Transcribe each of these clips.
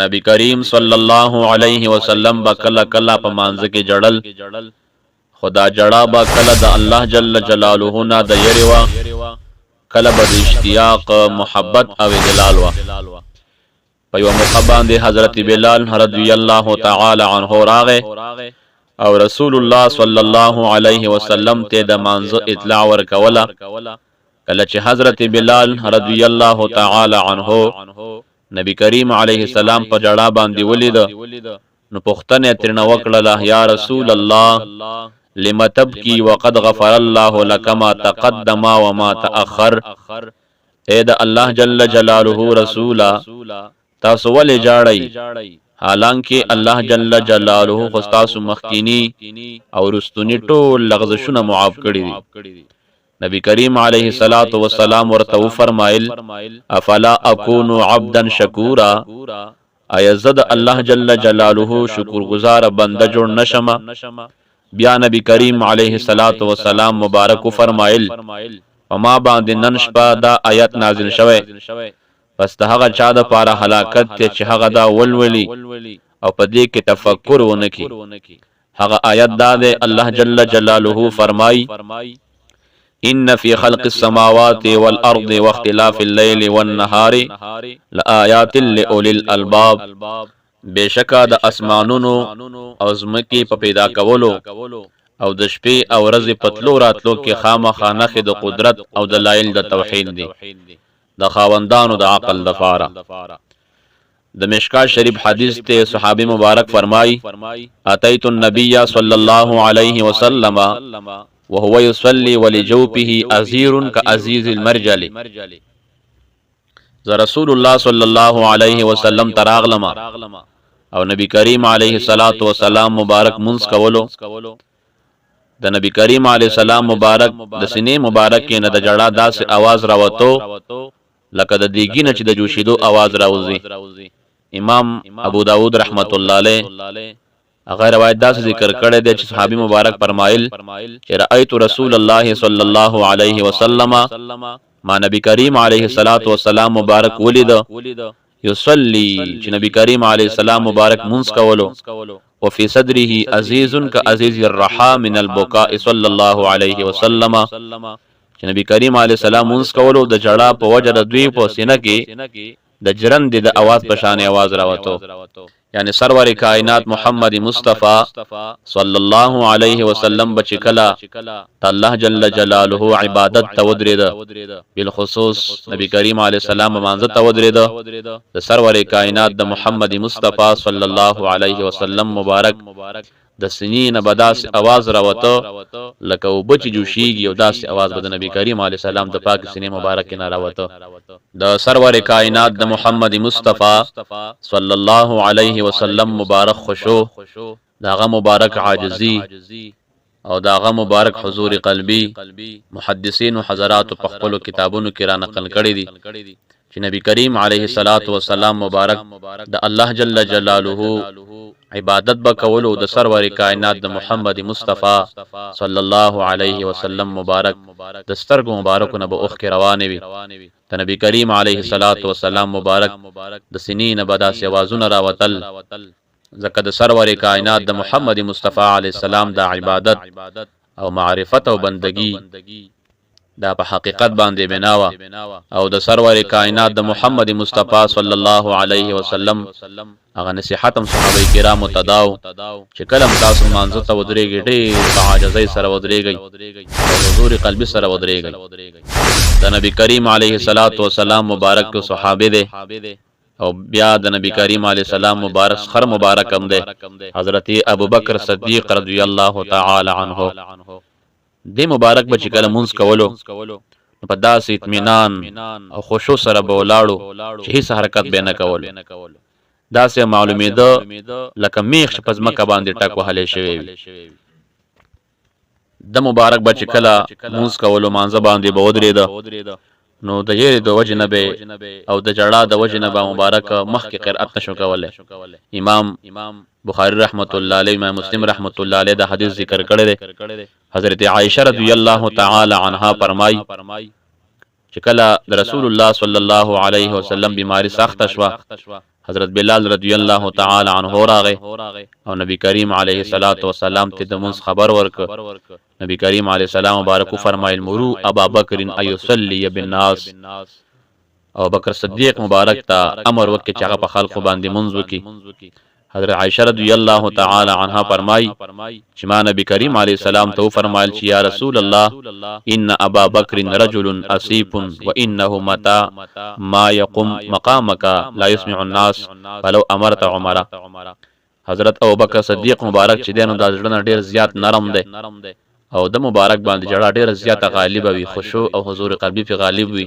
نبی کریم صلی الله علیه وسلم با کلا کلا په مانځ کې جړل، خدا جړا با کله د الله جل جلاله نه د یری وا، کله به د اشتیاق محبت او اجلال وا. په یو موقع باندې حضرت بلال رضی الله تعالی عنه راغه او رسول الله صلی الله علیه وسلم ته د مانځ اطلاع ورکوله. کله چې حضرت بلال رضی الله تعالی عنه نبی کریم علیه السلام په جړا باندې ولید، نو پوښتنه ترنه وکړه، یا رسول الله لم تبکی وقد غفر الله لك ما تقدم وما تأخر. اے د الله جل جلاله رسولا، تاسو ولې جاړئ حالانکه الله جل جلاله خو تاسو مخکینی او رستونی ټول لغزشونه معاف کړی دي. نبی کریم علیه الصلاۃ والسلام ورته فرمایل، افلا اكون عبدا شکورا، ایا زد الله جل جلاله شکر گزار بنده جوړ نشم؟ بیا نبی کریم علیه الصلاۃ والسلام مبارک فرمایل، وما باندې نن شپه دا آیت نازل شوه، پس ته هغه چا د پاره هلاکت ته چې هغه دا ولولي او په دې کې تفکر ونکي. هغه آیت دا ده، الله جل جلاله فرمای، ان فی خلق السماوات والارض واختلاف الليل والنهار لآیات لأولی الالباب. بشکا د اسمانونو او زمکی په پیدا کولو او د شپې او ورځې پتلو راتلو کې خامخا نښې د قدرت او دلایل د توحید دي د خاوندانو د عقل دفاره. د مشکات شریف حدیث ته صحابی مبارک فرمای، اتیت النبی صلی الله علیه وسلم وهو يصلي ولجوفه ازير كازيز المرجل. ز رسول الله صلی الله علیه وسلم تراغلما او نبی کریم علیه الصلاۃ والسلام مبارک منس کولو. د نبی کریم علیه السلام مبارک د سینې مبارک نه د جړه داس आवाज راوته لکه د دیګی نه چې د جوشیدو आवाज راوځي. امام ابو داود رحمت الله علیه هغه روایت دا ذکر کړی دی چې صحابي مبارک فرمایل چې رأیت رسول الله صلی الله علیه وسلم، ما نبی کریم علیه الصلاۃ والسلام مبارک ولید یصلی، چې نبی کریم علیه السلام مبارک منس کولو، وفي صدره عزیز كعزیز الرحا من البكاء صلی الله علیه وسلم، چې نبی کریم علیه السلام منس کولو د جړه په وجه د دوی په سینه کې د جرند د आवाज په شان आवाज راوته. یعنی سرور کائنات محمد مصطفی صلی الله علیه وسلم بچ کلا الله جل جلاله عبادت تودرید، بالخصوص نبی کریم علیه السلام مانزه تودرید. د سرور کائنات د محمد مصطفی صلی الله علیه وسلم مبارک د سنین بداس आवाज راوته لکه وبچ جوشیږي او داس आवाज به د نبی کریم علیه السلام د پاک سینې مبارک نه راوته. د سرور کائنات د محمد مصطفی صلی الله علیه وسلم مبارک خشوع، داغه مبارک عاجزی او داغه مبارک حضور قلبی محدثین و حضرات په خپل کتابونو کې را نقل کړی دي چې نبی کریم علیه الصلاۃ والسلام مبارک د الله جل جلاله عبادت بکولو د سرور کائنات د محمد مصطفی صلی الله علیه وسلم مبارک د سترګو مبارکو نه به اوخ کې روانې وي. د نبی کریم علیه الصلاۃ والسلام مبارک د سنین بداس आवाजونه راوتل، ځکه د سرور کائنات د محمد مصطفی علیه السلام د عبادت او معرفت او بندگی دا په حقیقت باندې بناوه، او د سرور کائنات د محمد مصطفی صلی الله علیه وسلم هغه نصیحت هم صحابه کرام تداو چې کلم تاسو مانځه ته ودرېږئ ډېر په عاجزۍ سره ودرېږئ او حضور قلبي سره ودرېږئ. د نبی کریم علیه الصلاۃ والسلام مبارک کو صحابه دي او بیا د نبی کریم علیه السلام مبارک خر مبارک هم ده حضرت ابوبکر صدیق رضی الله تعالی عنه. دی مبارک بچ کله مونږ کولو په داسې اطمینان او خشوع سره به ولاړو چې هیڅ حرکت به نه کول، داسې معلومېده لکه میخ چې په ځمکه باندې ټک وهلی شوی وي. د مبارک بچ کله مونږ کولو مانځه باندې به ودرېده، نو د یری د وجه نه به او د جړا د وجه نه به مبارک مخکې قرأت نشو کولی. امام بخاری رحمت الله علیه، امام مسلم رحمت الله علیه د حدیث ذکر کړی دی. حضرت عائشہ رضی الله تعالی عنها فرمای چې کله د رسول الله صلی الله علیه وسلم بیماری سخت شوه، حضرت بلال رضی الله تعالی عنہ راغه او نبی کریم علیه الصلاۃ والسلام ته د منځ خبر ورک. نبی کریم علیه السلام مبارک فرمایل مرو ابا بکر ایصلی بالناس، او بکر صدیق مبارک ته امر وکړي چې هغه په خلکو باندې منځ وکړي. حضرت عائشہ رضی الله تعالی عنها فرمای چې ما نبی کریم علیه السلام ته فرمایل چې یا رسول الله ان ابا بکر رجل اسیف وانه متى ما يقوم مقامك لا يسمع الناس فلو امرت عمر. حضرت ابوبکر صدیق مبارک چې دینو د ځړنه ډیر زیات نرم دی او د مبارک باندې جړه ډیر زیاته غالب وي، خشوع او حضور قلبي په غالب وي.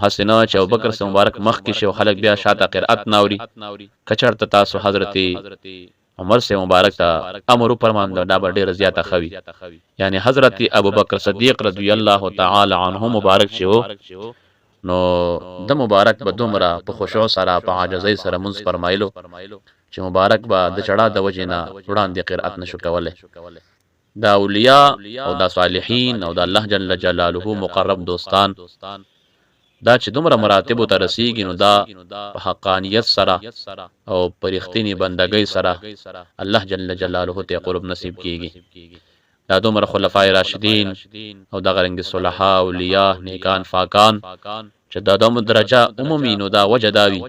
حسنه چې ابوبکر سره مبارک مخ کې شو خلک بیا شاته قرأت ناوري. کچرته تاسو حضرت عمر سے مبارک ته امر فرماند دا ډیر زیاته خوي، یعنی حضرت ابوبکر صدیق رضی الله تعالی عنہ مبارک شو نو د مبارک به دومره په خشوع سره په عاجزۍ سره منځ فرمایلو چې مبارک به د چړه د وجینا وړاندې قرأت نشو کوله. دا اولیاء او دا صالحین او د الله جل جلاله مقرب دوستان دا چې دومره مراتب ته رسیږي نو دا په حقانیت سره او پرختینی بندګۍ سره الله جل جلاله ته قرب نصیب کیږي. دا دومره خلفای راشدین او د غرنګ صلحاء اولیاء نیکان فاکان چې دا دومره درجه عمومي نو دا وجداوی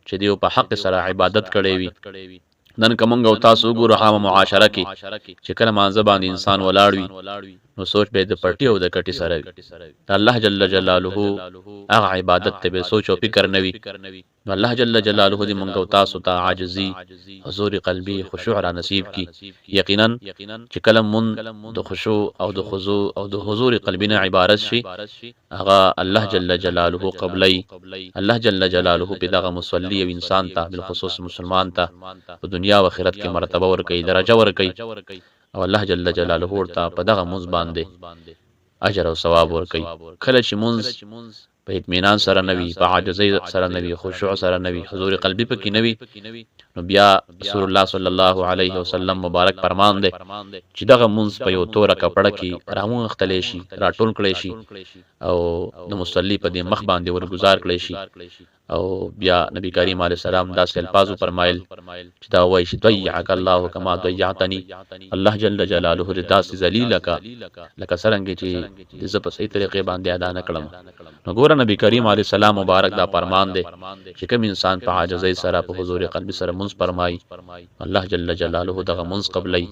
چې دیو په حق سره عبادت کړي وي. نن کومنګ او تاسو ګورو عام معاشره کې چې کله مانځ باندې انسان ولاړ وي نو سوچ به د پټي او د کټي سره وي. الله جل جلاله هغه عبادت ته به سوچ او فکر نوي. نو الله جل جلاله دې مونږ او تاسو ته عاجزي، حضور قلبي، خشوع را نصیب کی. یقینا چې کله مون د خشوع او د خضوع او د حضور قلبي نه عبارت شي هغه الله جل جلاله قبلي. الله جل جلاله په دغه مصلی او انسان ته بالخصوص مسلمان ته په دنیا او آخرت کې مرتبه ورکړي، درجه ورکړي او الله جل جلاله ورته په دغه منځ باندې اجر او ثواب ورکړي. کله چې منځ په اطمینان سره نوي، په عاجزۍ سره نوي، خشوع سره نوي، حضور قلبي پکې نوي، نو بیا رسول الله صلی الله علیه وسلم مبارک فرمان دی چې دغه منځ په یو توره کپړه کې راوغختلی شي، راټول کړی شي او د مصلی په دې مخ باندې ورګزار کړی شي. او بیا نبی کریم علیه السلام داسې الفاظ فرمایل چې دا وایي چې ضیعک الله کما ضیعتنی، الله جل جلاله دې داسې ذلیل کا لکه څرنګه چې زه په صحیح طریقې باندې ادا نه کړم. نو ګوره نبی کریم علیه السلام مبارک دا فرمان دی چې کوم انسان په عاجزۍ سره په حضور قلبي سره منځ فرمایي الله جل جلاله دغه منځ قبلي.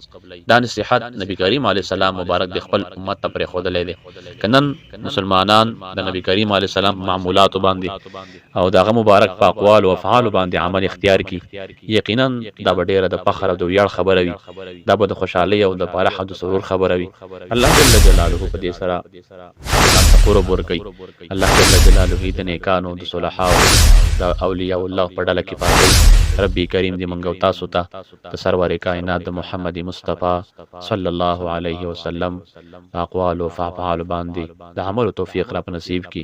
دا نصیحت نبی کریم علیه السلام مبارک د خپل امت ته پرې خودلې دي. کنن مسلمانان د نبی کریم علیه السلام معمولات باندې او دغه مبارک په اقوال او افعال باندې عمل اختیار کی، یقینا دا ډیره د فخر او د ویاړ خبره وي، دا به د خوشحالي او د فرح او د سرور خبره وي. الله جل جلاله په دې سره قرب ورکړي. الله جل جلاله دې نیکانو د صلحاء او اولیاء الله په ډله کې پاتې. ربي کریم دې مونږ او تاسو ته د سرور کائنات د محمد مصطفی صلی الله علیه وسلم اقوال او افعال باندې د عمل توفیق را نصیب کی.